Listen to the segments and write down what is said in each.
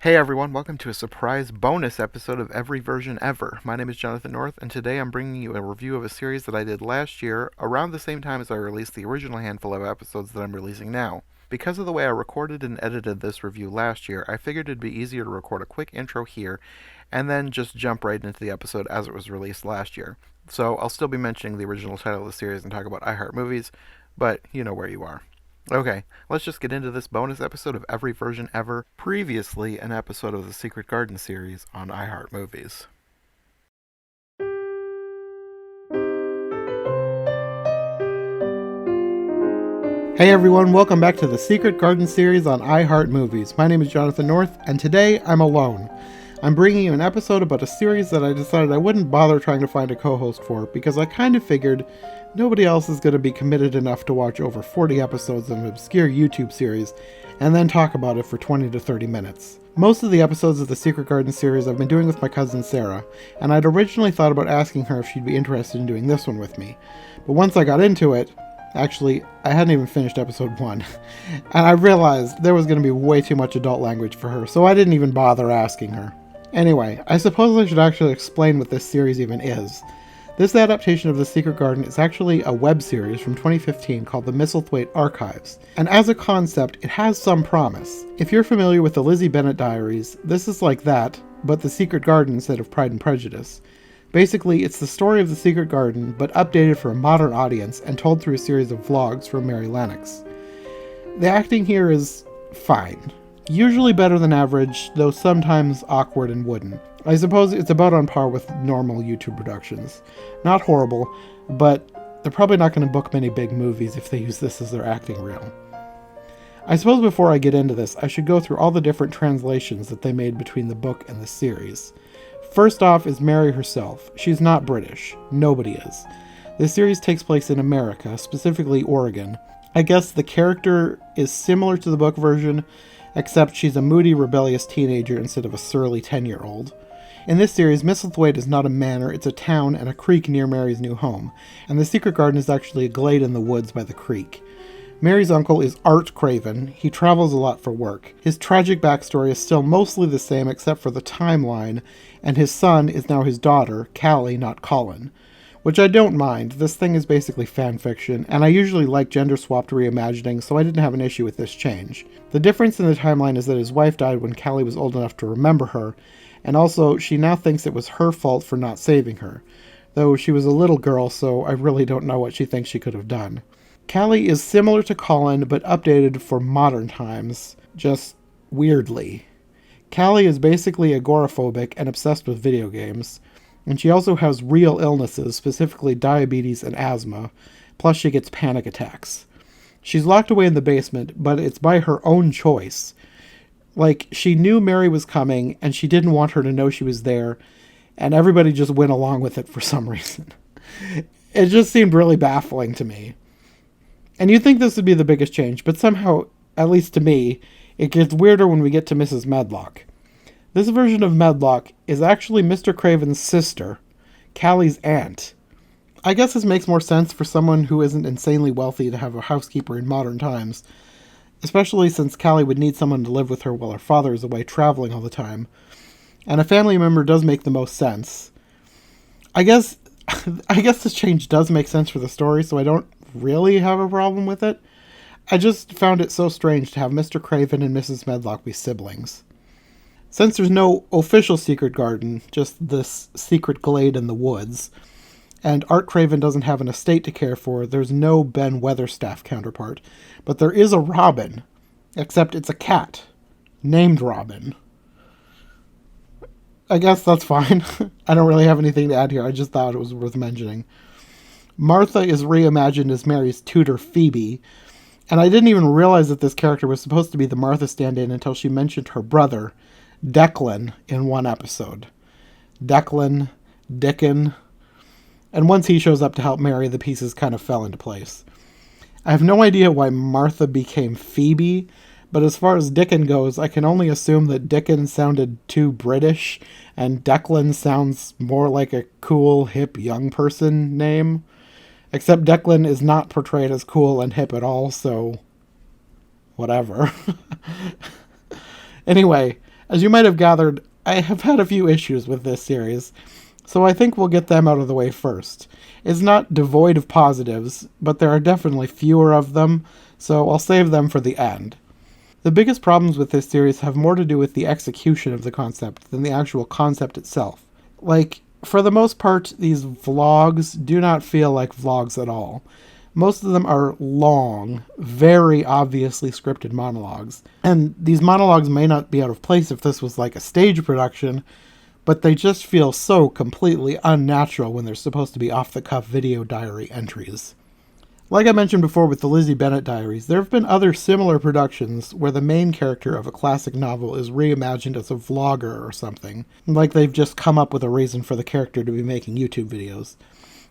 Hey everyone, welcome to a surprise bonus episode of Every Version Ever. My name is Jonathan North, and today I'm bringing you a review of a series that I did last year around the same time as I released the original handful of episodes that I'm releasing now. Because of the way I recorded and edited this review last year, I figured it'd be easier to record a quick intro here and then just jump right into the episode as it was released last year. So I'll still be mentioning the original title of the series and talk about iHeart Movies, but you know where you are. Okay, let's just get into this bonus episode of Every Version Ever, previously an episode of the Secret Garden series on iHeart Movies. Hey everyone, welcome back to the Secret Garden series on iHeart Movies. My name is Jonathan North, and today I'm alone. I'm bringing you an episode about a series that I decided I wouldn't bother trying to find a co-host for because I kind of figured nobody else is going to be committed enough to watch over 40 episodes of an obscure YouTube series and then talk about it for 20 to 30 minutes. Most of the episodes of the Secret Garden series I've been doing with my cousin Sarah, and I'd originally thought about asking her if she'd be interested in doing this one with me. But once I got into it, actually, I hadn't even finished episode 1, and I realized there was going to be way too much adult language for her, so I didn't even bother asking her. Anyway, I suppose I should actually explain what this series even is. This adaptation of The Secret Garden is actually a web series from 2015 called the Misselthwaite Archives, and as a concept, it has some promise. If you're familiar with the Lizzie Bennet Diaries, this is like that, but The Secret Garden instead of Pride and Prejudice. Basically, it's the story of The Secret Garden, but updated for a modern audience and told through a series of vlogs from Mary Lennox. The acting here is fine. Usually better than average, though sometimes awkward and wooden. I suppose it's about on par with normal YouTube productions. Not horrible, but they're probably not going to book many big movies if they use this as their acting reel. I suppose before I get into this, I should go through all the different translations that they made between the book and the series. First off is Mary herself. She's not British. Nobody is. This series takes place in America, specifically Oregon. I guess the character is similar to the book version, except she's a moody, rebellious teenager instead of a surly 10-year-old. In this series, Misselthwaite is not a manor, it's a town and a creek near Mary's new home, and the Secret Garden is actually a glade in the woods by the creek. Mary's uncle is Art Craven. He travels a lot for work. His tragic backstory is still mostly the same except for the timeline, and his son is now his daughter, Callie, not Colin. Which I don't mind. This thing is basically fan fiction, and I usually like gender-swapped reimagining, so I didn't have an issue with this change. The difference in the timeline is that his wife died when Callie was old enough to remember her, and also she now thinks it was her fault for not saving her. Though she was a little girl, so I really don't know what she thinks she could have done. Callie is similar to Colin, but updated for modern times, just weirdly. Callie is basically agoraphobic and obsessed with video games, and she also has real illnesses, specifically diabetes and asthma, plus she gets panic attacks. She's locked away in the basement, but it's by her own choice. Like, she knew Mary was coming, and she didn't want her to know she was there, and everybody just went along with it for some reason. It just seemed really baffling to me. And you'd think this would be the biggest change, but somehow, at least to me, it gets weirder when we get to Mrs. Medlock. This version of Medlock is actually Mr. Craven's sister, Callie's aunt. I guess this makes more sense for someone who isn't insanely wealthy to have a housekeeper in modern times, especially since Callie would need someone to live with her while her father is away traveling all the time. And a family member does make the most sense. I guess this change does make sense for the story, so I don't really have a problem with it. I just found it so strange to have Mr. Craven and Mrs. Medlock be siblings. Since there's no official secret garden, just this secret glade in the woods, and Art Craven doesn't have an estate to care for, there's no Ben Weatherstaff counterpart. But there is a Robin, except it's a cat, named Robin. I guess that's fine. I don't really have anything to add here, I just thought it was worth mentioning. Martha is reimagined as Mary's tutor, Phoebe, and I didn't even realize that this character was supposed to be the Martha stand-in until she mentioned her brother, Declan, in one episode. Dickon, and once he shows up to help Mary, the pieces kind of fell into place. I have no idea why Martha became Phoebe, but as far as Dickon goes, I can only assume that Dickon sounded too British, and Declan sounds more like a cool, hip, young person name. Except Declan is not portrayed as cool and hip at all, so whatever. Anyway, As you might have gathered, I have had a few issues with this series, so I think we'll get them out of the way first. It's not devoid of positives, but there are definitely fewer of them, so I'll save them for the end. The biggest problems with this series have more to do with the execution of the concept than the actual concept itself. Like, for the most part, these vlogs do not feel like vlogs at all. Most of them are long, very obviously scripted monologues. And these monologues may not be out of place if this was like a stage production, but they just feel so completely unnatural when they're supposed to be off-the-cuff video diary entries. Like I mentioned before with the Lizzie Bennet Diaries, there have been other similar productions where the main character of a classic novel is reimagined as a vlogger or something, like they've just come up with a reason for the character to be making YouTube videos.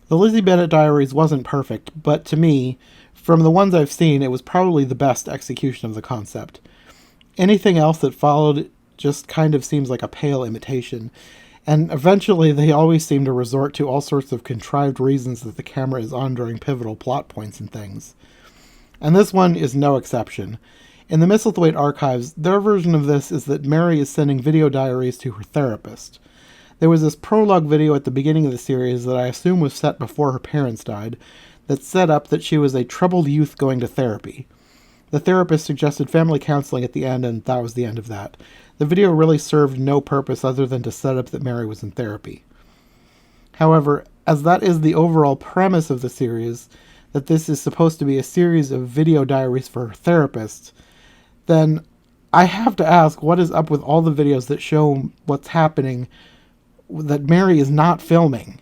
The Lizzie Bennet Diaries wasn't perfect, but to me, from the ones I've seen, it was probably the best execution of the concept. Anything else that followed just kind of seems like a pale imitation, and eventually they always seem to resort to all sorts of contrived reasons that the camera is on during pivotal plot points and things. And this one is no exception. In the Misselthwaite archives, their version of this is that Mary is sending video diaries to her therapist. There was this prologue video at the beginning of the series that I assume was set before her parents died, that set up that she was a troubled youth going to therapy. The therapist suggested family counseling at the end, and that was the end of that. The video really served no purpose other than to set up that Mary was in therapy. However, as that is the overall premise of the series, that this is supposed to be a series of video diaries for her therapist, then I have to ask, what is up with all the videos that show what's happening that Mary is not filming?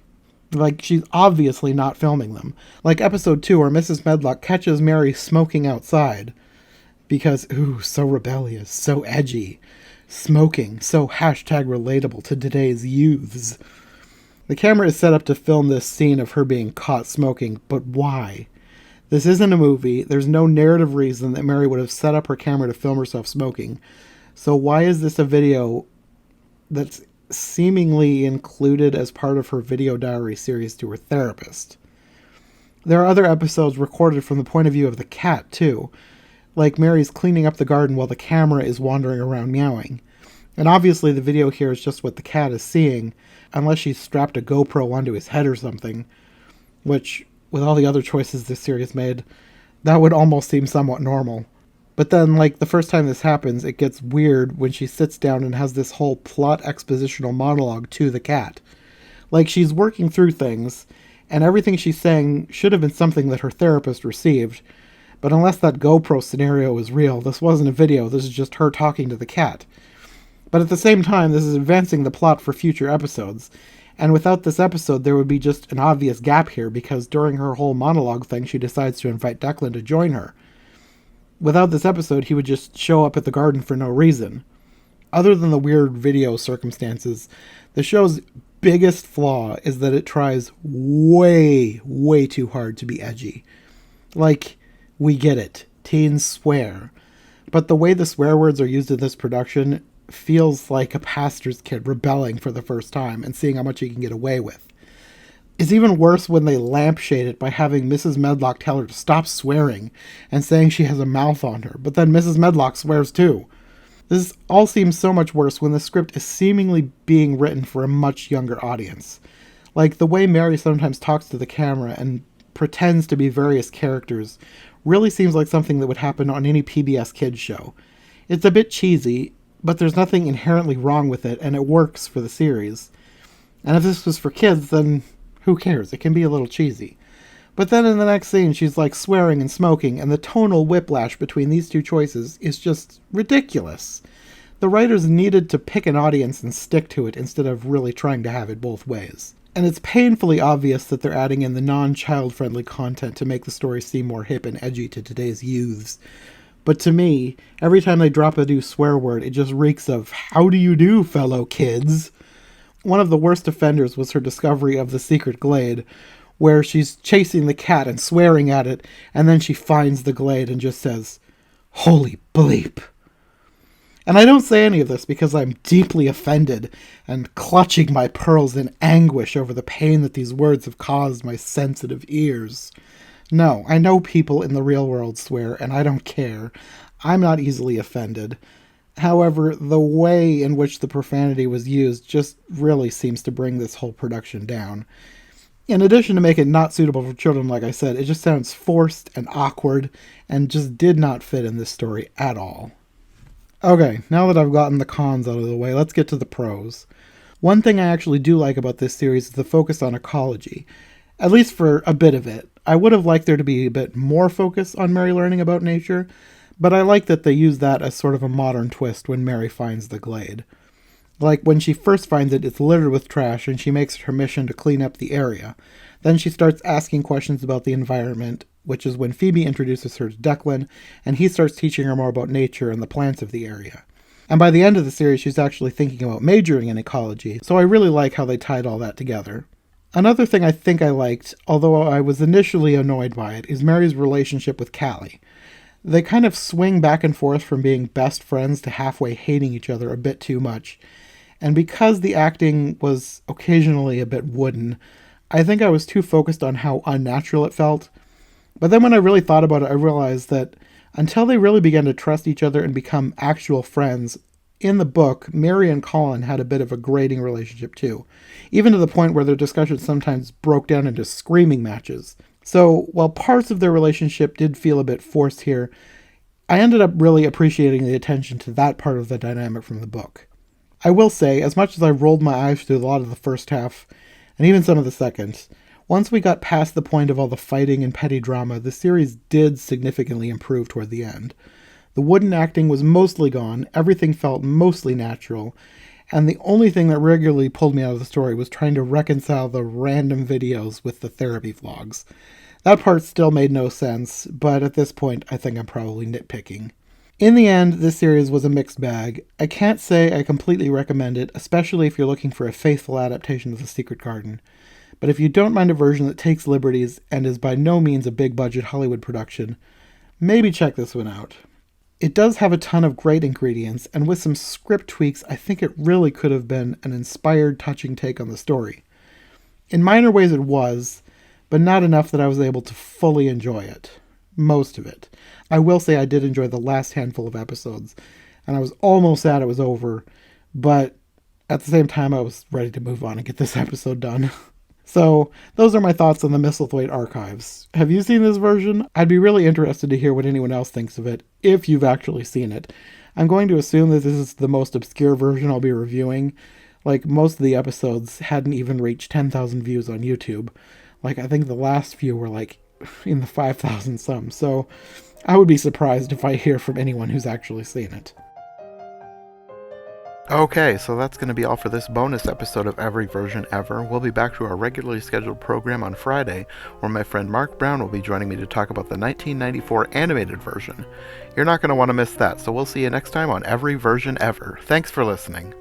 Like, she's obviously not filming them. Like episode 2 where Mrs. Medlock catches Mary smoking outside. Because, ooh, so rebellious, so edgy. Smoking, so hashtag relatable to today's youths. The camera is set up to film this scene of her being caught smoking, but why? This isn't a movie. There's no narrative reason that Mary would have set up her camera to film herself smoking. So why is this a video that's seemingly included as part of her video diary series to her therapist? There are other episodes recorded from the point of view of the cat, too. Like Mary's cleaning up the garden while the camera is wandering around meowing. And obviously the video here is just what the cat is seeing, unless she's strapped a GoPro onto his head or something, which, with all the other choices this series made, that would almost seem somewhat normal. But then, like, the first time this happens, it gets weird when she sits down and has this whole plot expositional monologue to the cat. Like, she's working through things, and everything she's saying should have been something that her therapist received, but unless that GoPro scenario is real, this wasn't a video, this is just her talking to the cat. But at the same time, this is advancing the plot for future episodes, and without this episode there would be just an obvious gap here, because during her whole monologue thing she decides to invite Declan to join her. Without this episode, he would just show up at the garden for no reason. Other than the weird video circumstances, the show's biggest flaw is that it tries way, way too hard to be edgy. Like, we get it. Teens swear. But the way the swear words are used in this production feels like a pastor's kid rebelling for the first time and seeing how much he can get away with. It's even worse when they lampshade it by having Mrs. Medlock tell her to stop swearing and saying she has a mouth on her, but then Mrs. Medlock swears too. This all seems so much worse when the script is seemingly being written for a much younger audience. Like, the way Mary sometimes talks to the camera and pretends to be various characters really seems like something that would happen on any PBS Kids show. It's a bit cheesy, but there's nothing inherently wrong with it, and it works for the series. And if this was for kids, then who cares? It can be a little cheesy. But then in the next scene, she's like swearing and smoking, and the tonal whiplash between these two choices is just ridiculous. The writers needed to pick an audience and stick to it instead of really trying to have it both ways. And it's painfully obvious that they're adding in the non-child-friendly content to make the story seem more hip and edgy to today's youths. But to me, every time they drop a new swear word, it just reeks of, how do you do, fellow kids? One of the worst offenders was her discovery of the secret glade, where she's chasing the cat and swearing at it, and then she finds the glade and just says, "Holy bleep." And I don't say any of this because I'm deeply offended and clutching my pearls in anguish over the pain that these words have caused my sensitive ears. No, I know people in the real world swear, and I don't care. I'm not easily offended. However, the way in which the profanity was used just really seems to bring this whole production down. In addition to make it not suitable for children, like I said, it just sounds forced and awkward and just did not fit in this story at all. Okay, now that I've gotten the cons out of the way, let's get to the pros. One thing I actually do like about this series is the focus on ecology, at least for a bit of it. I would have liked there to be a bit more focus on Mary learning about nature, but I like that they use that as sort of a modern twist when Mary finds the glade. Like, when she first finds it, it's littered with trash, and she makes it her mission to clean up the area. Then she starts asking questions about the environment, which is when Phoebe introduces her to Declan, and he starts teaching her more about nature and the plants of the area. And by the end of the series, she's actually thinking about majoring in ecology, so I really like how they tied all that together. Another thing I think I liked, although I was initially annoyed by it, is Mary's relationship with Callie. They kind of swing back and forth from being best friends to halfway hating each other a bit too much. And because the acting was occasionally a bit wooden, I think I was too focused on how unnatural it felt. But then when I really thought about it, I realized that until they really began to trust each other and become actual friends, in the book, Mary and Colin had a bit of a grating relationship too, even to the point where their discussions sometimes broke down into screaming matches. So while parts of their relationship did feel a bit forced here, I ended up really appreciating the attention to that part of the dynamic from the book. I will say, as much as I rolled my eyes through a lot of the first half, and even some of the second, once we got past the point of all the fighting and petty drama, the series did significantly improve toward the end. The wooden acting was mostly gone, everything felt mostly natural, and the only thing that regularly pulled me out of the story was trying to reconcile the random videos with the therapy vlogs. That part still made no sense, but at this point I think I'm probably nitpicking. In the end, this series was a mixed bag. I can't say I completely recommend it, especially if you're looking for a faithful adaptation of The Secret Garden. But if you don't mind a version that takes liberties and is by no means a big-budget Hollywood production, maybe check this one out. It does have a ton of great ingredients, and with some script tweaks, I think it really could have been an inspired, touching take on the story. In minor ways it was, but not enough that I was able to fully enjoy it. Most of it. I will say I did enjoy the last handful of episodes, and I was almost sad it was over, but at the same time I was ready to move on and get this episode done. So, those are my thoughts on the Misselthwaite archives. Have you seen this version? I'd be really interested to hear what anyone else thinks of it, if you've actually seen it. I'm going to assume that this is the most obscure version I'll be reviewing. Like, most of the episodes hadn't even reached 10,000 views on YouTube. Like, I think the last few were like in the 5,000 some, so I would be surprised if I hear from anyone who's actually seen it. Okay, so that's going to be all for this bonus episode of Every Version Ever. We'll be back to our regularly scheduled program on Friday, where my friend Mark Brown will be joining me to talk about the 1994 animated version. You're not going to want to miss that, so we'll see you next time on Every Version Ever. Thanks for listening.